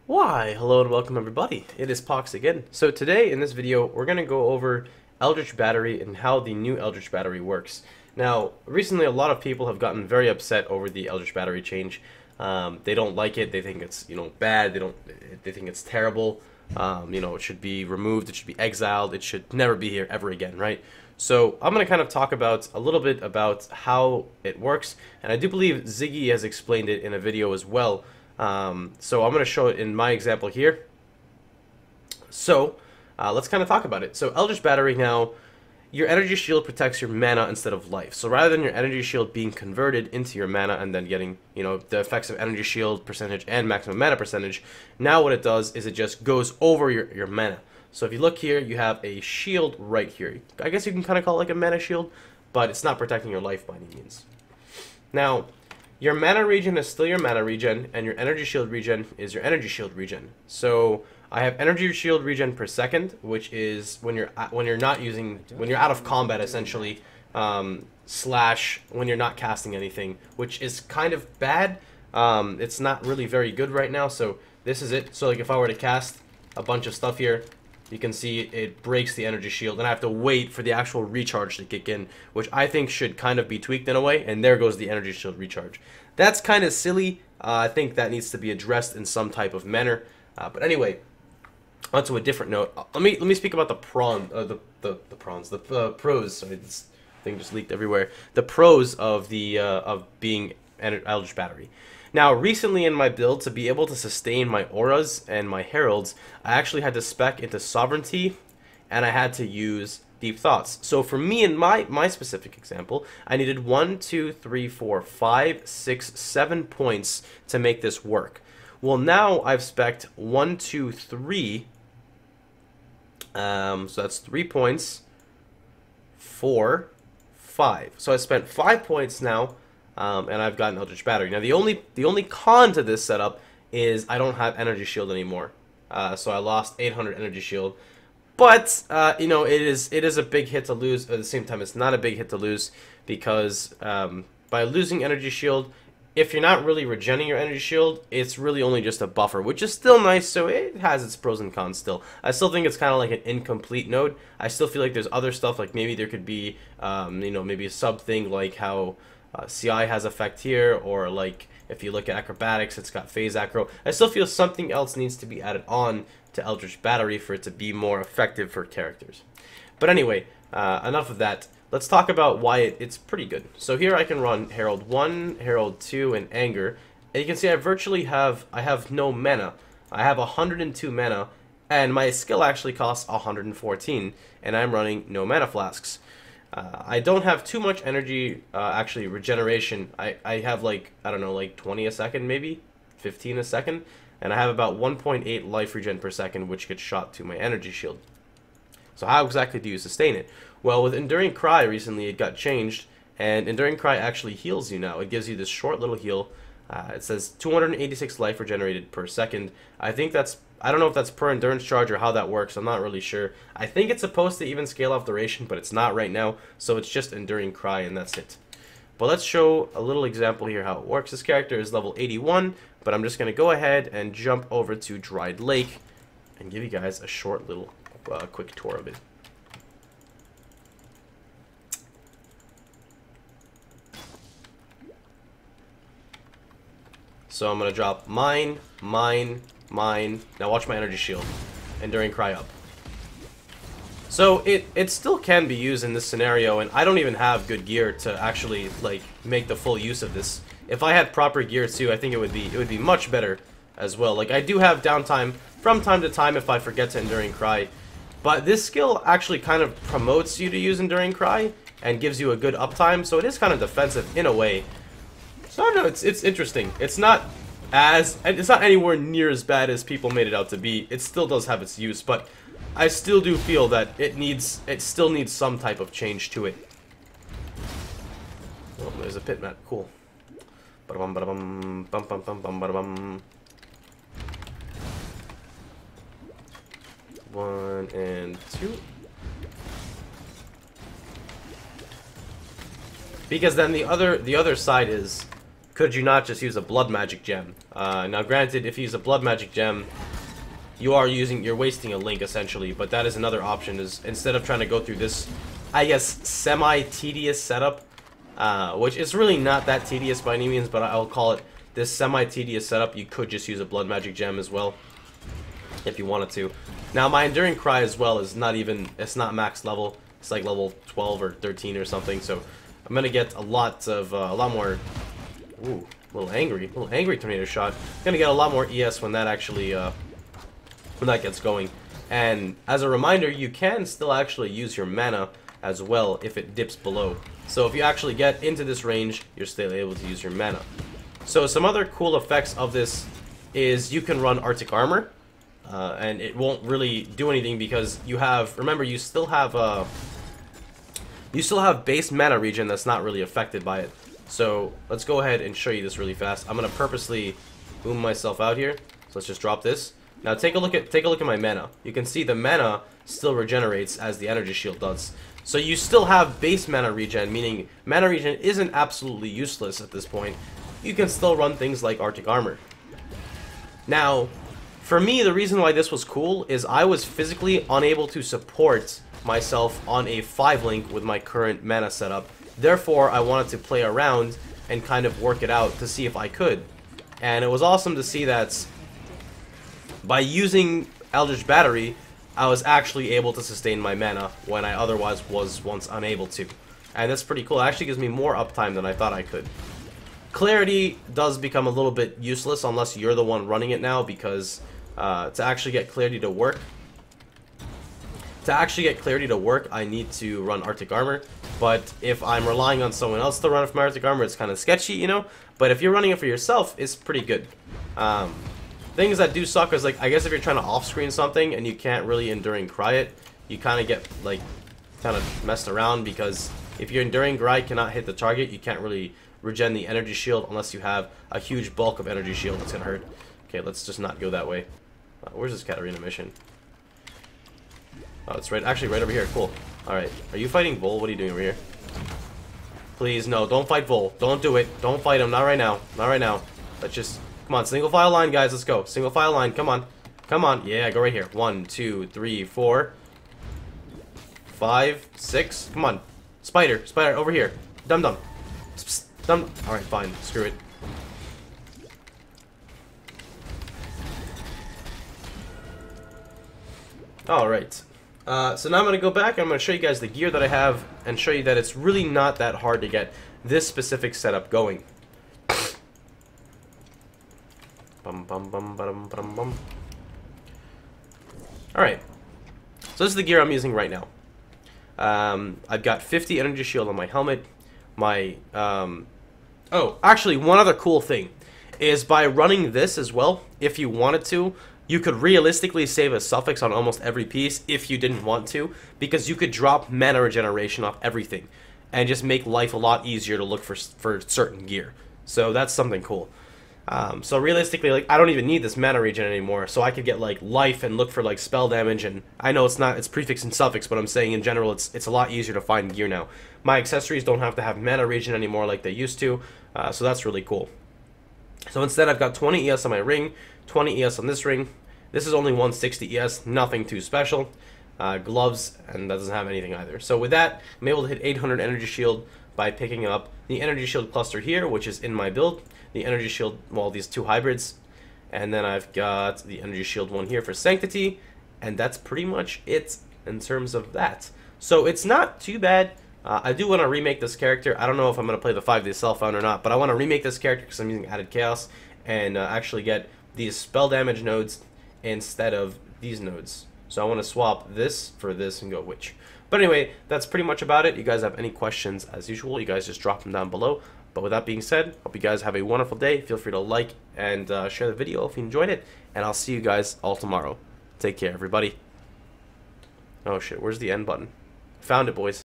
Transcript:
Why, hello and welcome everybody. It is Pohx again. So today in this video we're going to go over Eldritch Battery and how the new Eldritch Battery works. Now, recently a lot of people have gotten very upset over the Eldritch Battery change. They don't like it. They think it's bad. They think it's terrible. It should be removed. It should be exiled. It should never be here ever again, right? So I'm going to kind of talk about a little bit about how it works, and I do believe Ziggy has explained it in a video as well. So I'm going to show it in my example here. So let's kind of talk about it. So Eldritch Battery now, your energy shield protects your mana instead of life. So rather than your energy shield being converted into your mana and then getting, the effects of energy shield percentage and maximum mana percentage, now what it does is it just goes over your mana. So if you look here, you have a shield right here. I guess you can kind of call it like a mana shield, but it's not protecting your life by any means. Now, your mana regen is still your mana regen, and your energy shield regen is your energy shield regen. So I have energy shield regen per second, which is when you're out of combat essentially, slash when you're not casting anything, which is kind of bad. It's not really very good right now. So this is it. So like if I were to cast a bunch of stuff here, you can see it breaks the energy shield, and I have to wait for the actual recharge to kick in, which I think should kind of be tweaked in a way, and there goes the energy shield recharge. That's kind of silly. I think that needs to be addressed in some type of manner. But anyway, onto a different note. Let me speak about the pros. Sorry, this thing just leaked everywhere. The pros of being Eldritch Battery. Now, recently in my build, to be able to sustain my auras and my heralds, I actually had to spec into sovereignty, and I had to use deep thoughts. So for me, in my specific example, I needed 1, 2, 3, 4, 5, 6, 7 points to make this work. Well, now I've spec'd 1, 2, 3. So that's 3 points. 4, 5. So I spent 5 points now. And I've got an Eldritch Battery. Now the only con to this setup is I don't have Energy Shield anymore. So I lost 800 Energy Shield. But it is a big hit to lose. At the same time, it's not a big hit to lose because by losing Energy Shield, if you're not really regenerating your Energy Shield, it's really only just a buffer, which is still nice. So it has its pros and cons still. I still think it's kind of like an incomplete node. I still feel like there's other stuff, like maybe there could be maybe a sub thing like how CI has effect here, or like if you look at acrobatics, it's got phase acro. I still feel something else needs to be added on to Eldritch Battery for it to be more effective for characters. But anyway, enough of that. Let's talk about why it's pretty good. So here I can run Herald 1, Herald 2, and Anger. And you can see I have no mana. I have 102 mana, and my skill actually costs 114, and I'm running no mana flasks. I don't have too much energy, actually, regeneration. I have like, I don't know, like 20 a second maybe? 15 a second? And I have about 1.8 life regen per second, which gets shot to my energy shield. So how exactly do you sustain it? Well, with Enduring Cry recently, it got changed, and Enduring Cry actually heals you now. It gives you this short little heal. It says 286 life regenerated per second. I don't know if that's per endurance charge or how that works. I'm not really sure. I think it's supposed to even scale off duration, but it's not right now. So it's just Enduring Cry, and that's it. But let's show a little example here how it works. This character is level 81, but I'm just going to go ahead and jump over to Dried Lake and give you guys a short little quick tour of it. So I'm going to drop mine. Now watch my energy shield. Enduring Cry up. So it still can be used in this scenario, and I don't even have good gear to actually like make the full use of this. If I had proper gear too, I think it would be much better as well. Like I do have downtime from time to time if I forget to Enduring Cry, but this skill actually kind of promotes you to use Enduring Cry and gives you a good uptime, so it is kind of defensive in a way. So I don't know, it's interesting. It's not anywhere near as bad as people made it out to be. It still does have its use, but I still do feel that it still needs some type of change to it. Oh, there's a pit map. Cool. Ba-da-bum, ba-da-bum, bum, bum, bum, bum, ba-da-bum. 1 and 2. Because then the other side is could you not just use a blood magic gem? Now granted, if you use a blood magic gem, you're wasting a link essentially, but that is another option, is instead of trying to go through this, I guess, semi-tedious setup, which is really not that tedious by any means, but I'll call it this semi-tedious setup, you could just use a blood magic gem as well, if you wanted to. Now my Enduring Cry as well is it's not max level, it's like level 12 or 13 or something, so I'm gonna get a lot more, ooh, a little angry tornado shot. Gonna get a lot more ES when that actually, when that gets going. And as a reminder, you can still actually use your mana as well if it dips below. So if you actually get into this range, you're still able to use your mana. So some other cool effects of this is you can run Arctic Armor, and it won't really do anything because you have, remember, you still have base mana regen that's not really affected by it. So let's go ahead and show you this really fast. I'm gonna purposely boom myself out here. So let's just drop this. Now take a look at my mana. You can see the mana still regenerates as the energy shield does. So you still have base mana regen, meaning mana regen isn't absolutely useless at this point. You can still run things like Arctic Armor. Now, for me, the reason why this was cool is I was physically unable to support myself on a 5-link with my current mana setup. Therefore, I wanted to play around and kind of work it out to see if I could. And it was awesome to see that by using Eldritch Battery, I was actually able to sustain my mana when I otherwise was once unable to. And that's pretty cool. It actually gives me more uptime than I thought I could. Clarity does become a little bit useless unless you're the one running it now, because to actually get Clarity to work, I need to run Arctic Armor. But if I'm relying on someone else to run it from Arctic Armor, it's kind of sketchy, you know? But if you're running it for yourself, it's pretty good. Things that do suck is, like, I guess if you're trying to off-screen something and you can't really Enduring Cry it, you kind of get, like, kind of messed around, because if your Enduring Cry cannot hit the target, you can't really regen the energy shield unless you have a huge bulk of energy shield that's gonna hurt. Okay, let's just not go that way. Where's this Katarina mission? Oh, it's actually right over here. Cool. Alright, are you fighting Vol? What are you doing over here? Please, no, don't fight Vol. Don't do it. Don't fight him. Not right now. Not right now. Let's just... Come on, single file line, guys. Let's go. Single file line. Come on. Come on. Yeah, go right here. 1, 2, 3, 4, 5, 6. Come on. Spider. Spider, over here. Dum-dum. Dum. Alright, fine. Screw it. Alright. So now I'm going to go back and I'm going to show you guys the gear that I have and show you that it's really not that hard to get this specific setup going. Alright, so this is the gear I'm using right now. I've got 50 energy shield on my helmet. My, oh, actually, one other cool thing is by running this as well, if you wanted to, you could realistically save a suffix on almost every piece if you didn't want to, because you could drop mana regeneration off everything and just make life a lot easier to look for certain gear. So that's something cool. So realistically, like, I don't even need this mana regen anymore, so I could get, like, life and look for, like, spell damage, and I know it's prefix and suffix, but I'm saying in general it's a lot easier to find gear now. My accessories don't have to have mana regen anymore like they used to, so that's really cool. So instead I've got 20 ES on my ring, 20 ES on this ring. This is only 160 ES, nothing too special. Gloves, and that doesn't have anything either. So with that, I'm able to hit 800 energy shield by picking up the energy shield cluster here, which is in my build, the energy shield, well, these two hybrids, and then I've got the energy shield one here for Sanctity, and that's pretty much it in terms of that. So it's not too bad. I do want to remake this character. I don't know if I'm going to play the 5-day Self-Found or not, but I want to remake this character because I'm using Added Chaos, and actually get these spell damage nodes instead of these nodes. So I want to swap this for this and go which. But anyway, that's pretty much about it. You guys have any questions, as usual, you guys just drop them down below. But with that being said, hope you guys have a wonderful day. Feel free to like and share the video if you enjoyed it. And I'll see you guys all tomorrow. Take care, everybody. Oh shit, where's the end button? Found it, boys.